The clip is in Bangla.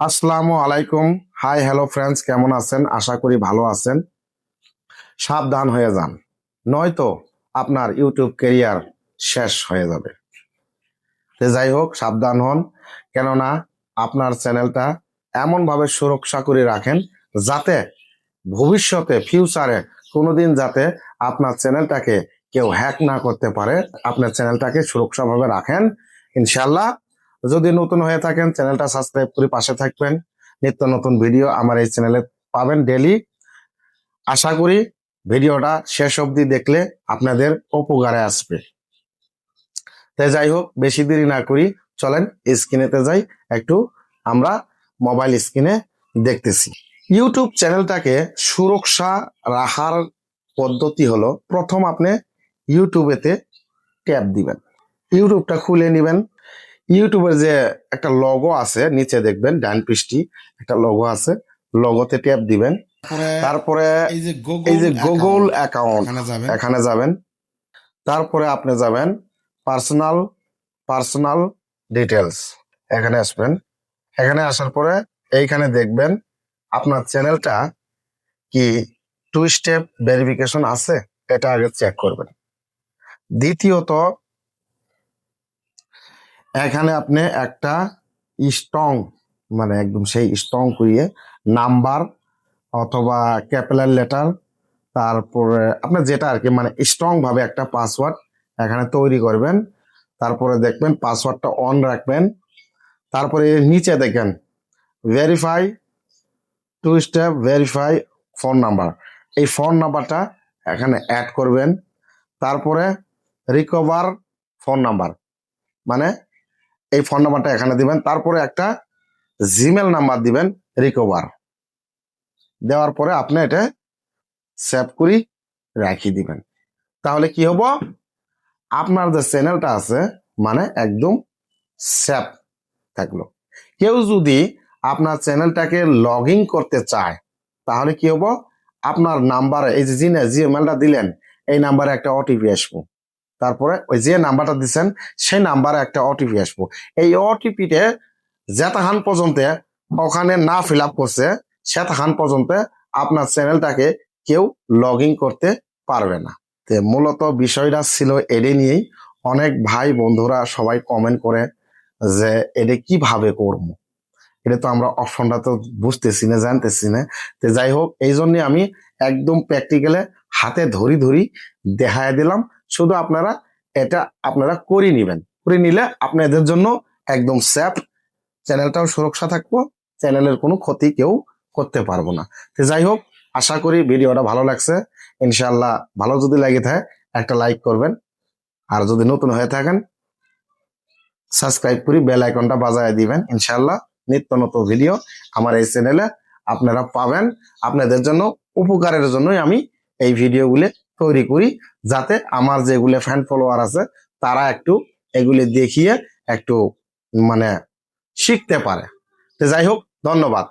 আসসালামু আলাইকুম। হাই হ্যালো ফ্রেন্ডস, কেমন আছেন? আশা করি ভালো আছেন। সাবধান হয়ে যান, নয়তো আপনার ইউটিউব ক্যারিয়ার শেষ হয়ে যাবে। যাই হোক, সাবধান হন, কেননা আপনার চ্যানেলটা এমনভাবে সুরক্ষা করে রাখেন যাতে ভবিষ্যতে ফিউচারে কোনোদিন যাতে আপনার চ্যানেলটাকে কেউ হ্যাক না করতে পারে। আপনার চ্যানেলটাকে সুরক্ষাভাবে রাখেন ইনশাল্লাহ। যদি নতুন হয়ে থাকেন, চ্যানেলটা সাবস্ক্রাইব করে পাশে থাকবেন। নিত্য নতুন ভিডিও আমার এই চ্যানেলে পাবেন ডেলি। আশা করি ভিডিওটা শেষ অবধি দেখলে আপনাদের উপকারে আসবে। তাই যাই হোক, বেশি দেরি না করি, চলেন স্ক্রিনেতে যাই। একটু আমরা মোবাইল স্ক্রিনে দেখতেছি। ইউটিউব চ্যানেলটাকে সুরক্ষা রাখার পদ্ধতি হলো, প্রথম আপনি ইউটিউবেতে ট্যাপ দিবেন, ইউটিউবটা খুলে নেবেন। ইউটিউবের যে একটা লগো আছে নিচে দেখবেন, ডান পৃষ্ঠে একটা লগো আছে, লগোতে ট্যাপ দিবেন। তারপরে এই যে গুগল অ্যাকাউন্ট এখানে যাবেন। তারপরে আপনি যাবেন পার্সোনাল ডিটেলস, এখানে আসবেন। এখানে আসার পরে এইখানে দেখবেন আপনার চ্যানেলটা কি 2 স্টেপ ভেরিফিকেশন আছে, এটা আগে চেক করবেন। দ্বিতীয়ত, এখানে আপনি একটা স্ট্রং, মানে একদম সেই স্ট্রং করিয়ে নাম্বার অথবা ক্যাপিটাল লেটার, তারপরে আপনার যেটা আর কি, মানে স্ট্রং ভাবে একটা পাসওয়ার্ড এখানে তৈরি করবেন। তারপরে দেখবেন পাসওয়ার্ডটা অন রাখবেন। তারপরে নিচে দেখেন verify 2 step verify phone number, এই ফোন নাম্বারটা এখানে অ্যাড করবেন। তারপরে রিকভার ফোন নাম্বার, মানে এই ফোন নাম্বারটা এখানে দিবেন। তারপরে একটা জিমেল নাম্বার দিবেন রিকভার, দেওয়ার পরে আপনি এটা সেভ করে রাখি দিবেন। তাহলে কি হবো, আপনার যে চ্যানেলটা আছে মানে একদম সেভ থাকলো। কেউ যদি আপনার চ্যানেলটাকে লগ ইন করতে চায়, তাহলে কি হবো, আপনার নাম্বারে এই যে জিমেলটা দিলেন, এই নাম্বারে একটা ওটিপি আসবো। তারপরে ওই যে নাম্বারটা দিচ্ছেন সেই নাম্বারে একটা ওটিপি আসবো। এই ওটিপিতে যেতক্ষণ পর্যন্ত ওখানে না ফিল আপ করছে, সেতক্ষণ পর্যন্ত আপনার চ্যানেলটাকে কেউ লগ ইন করতে পারবে না। তো মূলত বিষয়টা ছিল এডে নিয়েই। অনেক ভাই বন্ধুরা সবাই কমেন্ট করে যে এটা কিভাবে করবো, এটা তো আমরা অপশনটা তো বুঝতেছি না, জানতেছি না। তো যাই হোক, এই জন্য আমি একদম প্র্যাকটিক্যালে হাতে ধরি ধরি দেখায় দিলাম। শুধু আপনারা এটা করে নিবেন, করে নিলে আপনাদের জন্য একদম সেফ, চ্যানেলটাও সুরক্ষা থাকবো, চ্যানেলের কোনো ক্ষতি কেউ করতে পারবো না। তো যাই হোক, আশা করি ভিডিওটা ভালো লাগছে। ইনশাল্লাহ ভালো যদি লাগে থাকে একটা লাইক করবেন, আর যদি নতুন হয়ে থাকেন সাবস্ক্রাইব করে বেল আইকনটা বাজায় দিবেন। ইনশাল্লাহ নিত্য নতুন ভিডিও আমার এই চ্যানেলে আপনারা পাবেন। আপনাদের জন্য উপকারের জন্যই আমি এই ভিডিওগুলো তৈরি করি, যাতে আমার যেগুলো ফ্যান ফলোয়ার আছে তারা একটু এগুলি দেখিয়ে একটু মানে শিখতে পারে। তো যাই হোক, ধন্যবাদ।